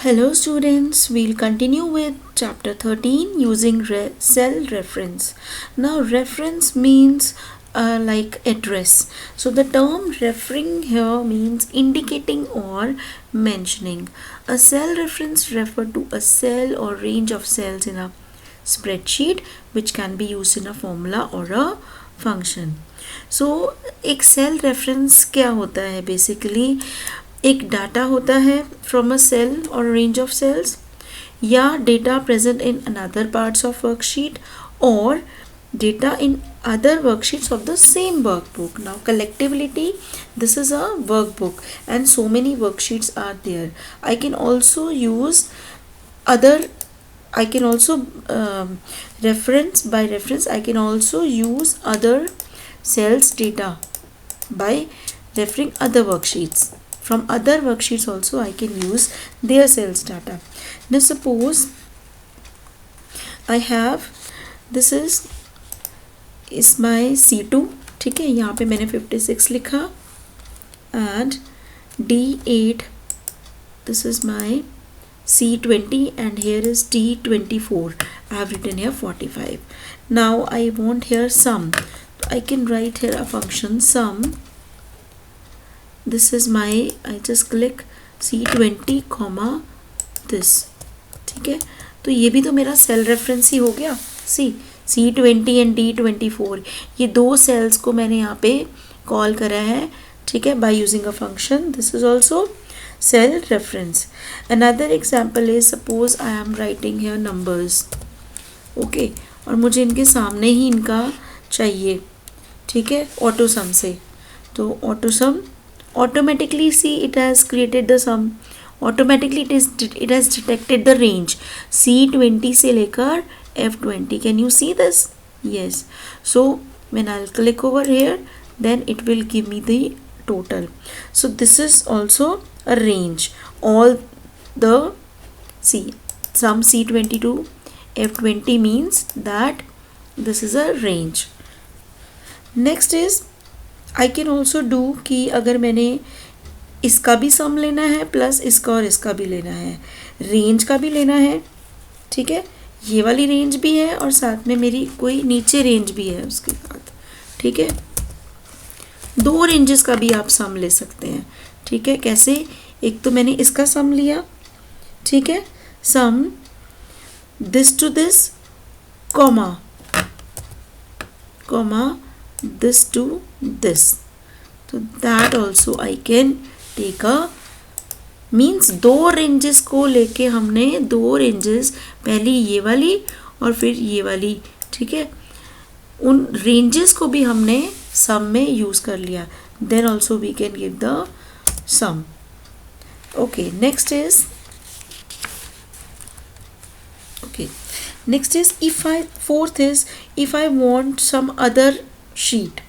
Hello students, we'll continue with chapter 13 using cell reference. Now reference means like address. So the term referring here means indicating or mentioning. A cell reference refer to a cell or range of cells in a spreadsheet which can be used in a formula or a function. So एक cell reference क्या होता है basically एक data होता है from a cell और range of sales या data present in another parts of worksheet और data in other worksheets of the same workbook. Now collectivity, this is a workbook and so many worksheets are there. I can also use other I can also reference by reference I can also use other cells data by referring other worksheets. From other worksheets also I can use their cells data. Now suppose I have this is my C2, ठीक है, यहाँ पे मैंने 56 लिखा and D8, this is my C20 and here is D24. I have written here 45. Now I want here sum. I can write here a function sum. This is my, I just click C20 comma this, ठीक है, तो ये भी तो मेरा cell reference ही हो गया. सी C20 and D24 ये दो सेल्स को मैंने यहाँ पे कॉल करा है, ठीक है, by using a function. This is also cell reference. Another example is suppose I am writing here numbers, okay, और मुझे इनके सामने ही इनका चाहिए, ठीक है, ऑटो सम से. तो auto some automatically see it has created the sum, automatically it has detected the range C20 से लेकर F20. Can you see this? Yes. So when I'll click over here then it will give me the total. So this is also a range. All the sum C20 to F20 means that this is a range. Next is I can also do कि अगर मैंने इसका भी सम लेना है plus इसका और इसका भी लेना है, रेंज का भी लेना है, ठीक है, ये वाली रेंज भी है और साथ में मेरी कोई नीचे रेंज भी है उसके साथ, ठीक है, दो रेंजेस का भी आप सम ले सकते हैं, ठीक है. कैसे? एक तो मैंने इसका सम लिया, ठीक है, sum this to this comma this to this, so that also I can take a means दो रेंजेस को लेके हमने दो रेंजेस, पहली ये वाली और फिर ये वाली, ठीक है, उन रेंजेस को भी हमने सम में यूज़ कर लिया. Then also we can give the sum. Okay, next is fourth is if I want some other sheet,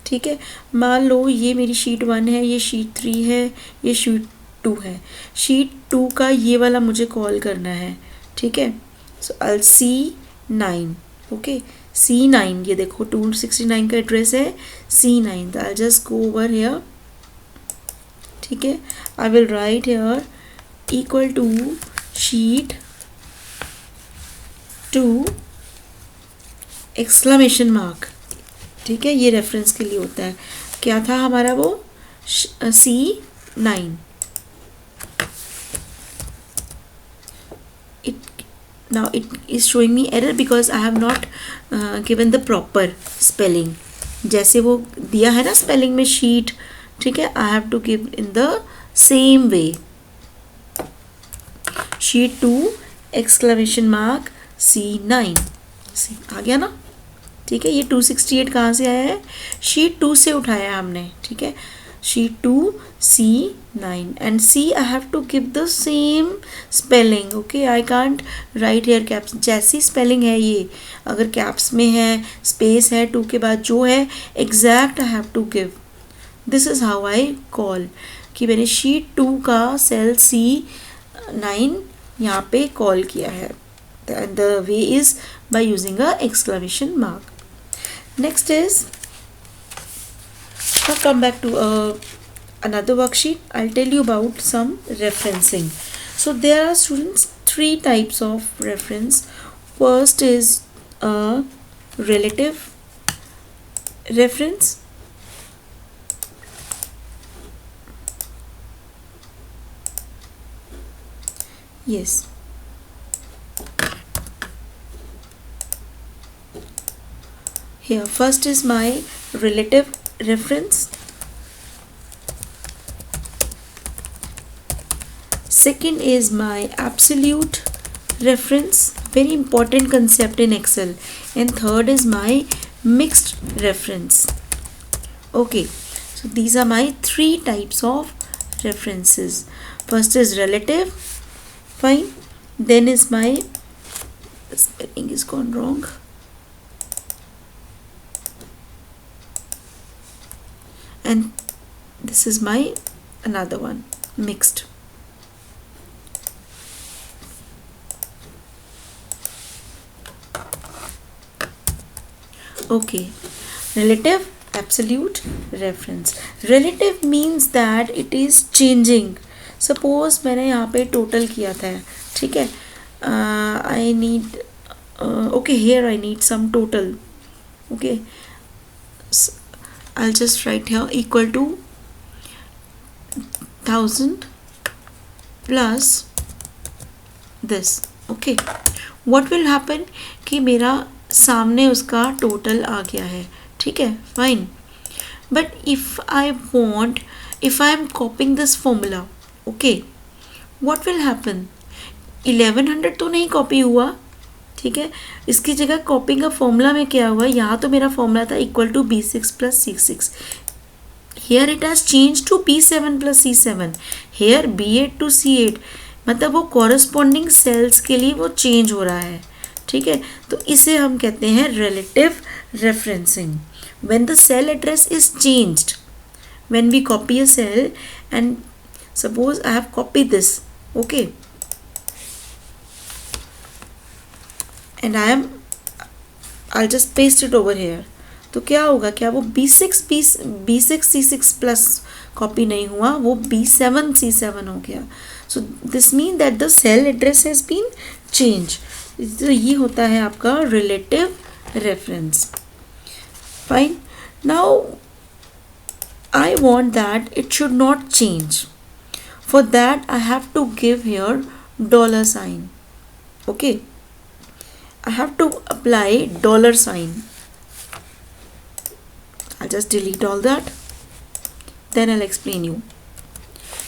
ठीक है, मान लो ये मेरी शीट 1 है, ये शीट 3 है, ये शीट 2 है. शीट 2 का ये वाला मुझे कॉल करना है, ठीक है. सो आई C9, ओके, C9, ये देखो 269 का एड्रेस है C9. तो I just go over here, ठीक है, I will write here equal to sheet 2 exclamation mark, ठीक है, ये रेफरेंस के लिए होता है. क्या था हमारा वो C9. Now it is showing me error because I have not given the proper spelling. जैसे वो दिया है ना स्पेलिंग में शीट, ठीक है, I have to give in the same way. Sheet 2 exclamation mark C9. आ गया ना, ठीक है. ये 268 कहाँ से आया है? शीट 2 से उठाया है हमने, ठीक है. Sheet 2 C9 and C I have to give the same spelling, okay. I can't write here caps, जैसी स्पेलिंग है ये, अगर कैप्स में है, स्पेस है 2 के बाद जो है exact I have to give. This is how I call कि मैंने शीट 2 का सेल C9 यहाँ पे कॉल किया है. And the way is by using a exclamation mark. Next is, now come back to another worksheet. I'll tell you about some referencing. So there are, students, three types of reference. First is a relative reference. Yes. Here first is my relative reference. Second is my absolute reference, very important concept in Excel. And third is my mixed reference. Okay, so these are my three types of references. First is relative, fine. Then is my, the spelling is gone wrong. And this is my another one, mixed. Okay, relative, absolute, reference. Relative means that it is changing. Suppose मैंने यहाँ पे total किया था, ठीक है. I need okay, here I need some total. Okay, so I'll just write here equal to 1000 plus this. Okay, what will happen कि मेरा सामने उसका टोटल आ गया है, ठीक है, fine. But if I want, if I am कॉपिंग this formula, okay, what will happen. 1100 तो नहीं कॉपी हुआ, ठीक है. इसकी जगह कॉपिंग का फॉर्मूला में क्या हुआ, यहाँ तो मेरा फॉर्मूला था equal to B6 plus C6. Here it has change to B7 plus C7. Here B8 to C8. मतलब वो कॉरस्पॉन्डिंग सेल्स के लिए वो चेंज हो रहा है, ठीक है. तो इसे हम कहते हैं relative referencing. When the cell address is changed, when we copy a cell and suppose I have copy this, okay, and I just paste it over here. तो क्या होगा, क्या वो B6 C6 प्लस कॉपी नहीं हुआ, वो B7 C7 हो गया. So this mean that the cell address has been change. तो ये होता है आपका relative reference. Fine. Now I want that it should not change. For that I have to give here dollar sign. Okay, I have to apply dollar sign. I'll just delete all that, then I'll explain you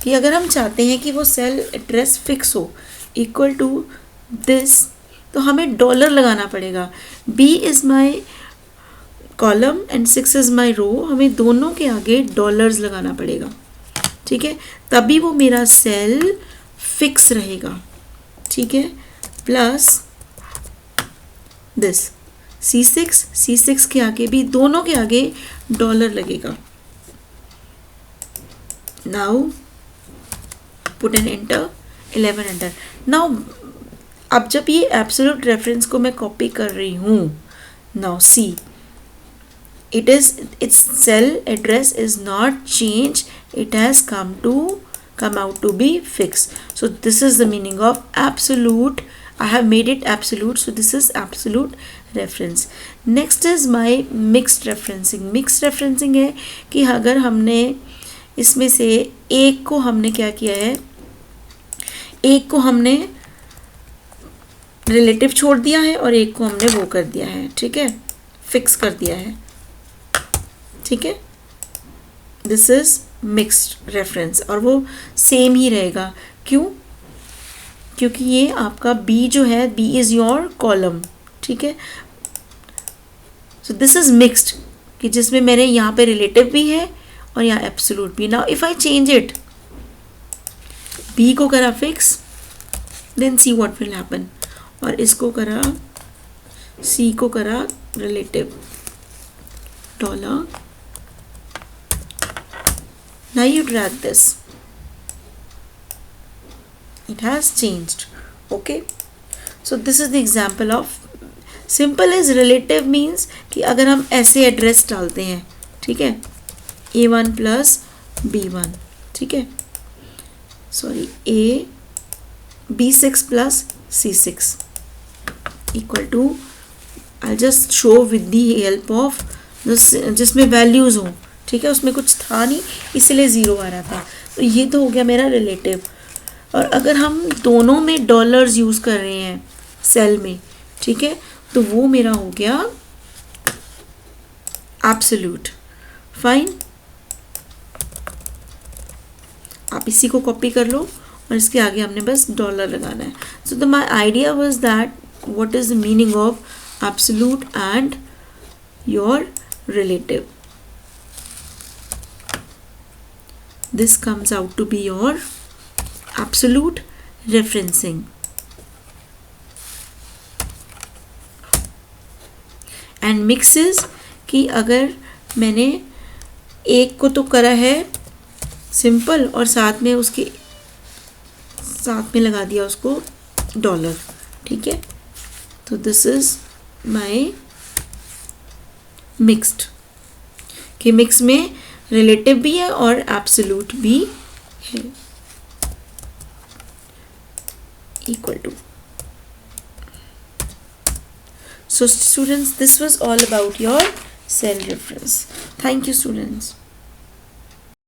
कि अगर हम चाहते हैं कि वो cell address fix हो equal to this, तो हमें डॉलर लगाना पड़ेगा. B is my column and 6 is my row. हमें दोनों के आगे डॉलर्स लगाना पड़ेगा, ठीक है, तभी वो मेरा सेल फिक्स रहेगा, ठीक है. प्लस दिस C6 के आगे भी, दोनों के आगे डॉलर लगेगा. Now put an enter, 11 enter. Now अब जब ये एब्सोल्यूट रेफरेंस को मैं कॉपी कर रही हूँ, now see, its cell address is not changed, it has come out to be fixed. So this is the meaning of absolute. I have made it absolute, so this is absolute reference. Next is my mixed referencing. Mixed referencing है कि अगर हमने इसमें से एक को हमने क्या किया है, एक को हमने रिलेटिव छोड़ दिया है और एक को हमने वो कर दिया है, ठीक है, फिक्स कर दिया है, ठीक है. दिस इज मिक्स्ड रेफरेंस और वो सेम ही रहेगा. क्यों? क्योंकि ये आपका B जो है, B इज़ योर कॉलम, ठीक है. सो दिस इज़ मिक्स्ड कि जिसमें मेरे यहाँ पे रिलेटिव भी है और यहाँ एब्सोल्यूट भी. Now if I change it, B को करा fix, then see what will happen, और इसको करा, C को करा relative, dollar. Now you drag this, it has changed. Okay, so this is the example of simple is relative means कि अगर हम ऐसे एड्रेस डालते हैं, ठीक है, A1 प्लस B1, ठीक है, sorry A B6 plus C6 equal to, I'll just show with the help of this, जिसमें वैल्यूज़ हों, ठीक है, उसमें कुछ था नहीं इसलिए ज़ीरो आ रहा था, तो ये तो हो गया मेरा रिलेटिव। और अगर हम दोनों में डॉलर्स यूज़ कर रहे हैं सेल में, ठीक है, तो वो मेरा हो गया एब्सोल्यूट। फाइन, आप इसी को कॉपी कर लो और इसके आगे हमने बस डॉलर लगाना है। So the my idea was that what is the meaning of absolute and your relative. This comes out to be your absolute referencing. And mixes कि अगर मैंने एक को तो करा है सिंपल और साथ में उसके साथ में लगा दिया उसको डॉलर, ठीक है, तो दिस इज माई मिक्स्ड, कि मिक्स में रिलेटिव भी है और एब्सोल्यूट भी है, equal to. So students, this was all about your cell reference. Thank you students.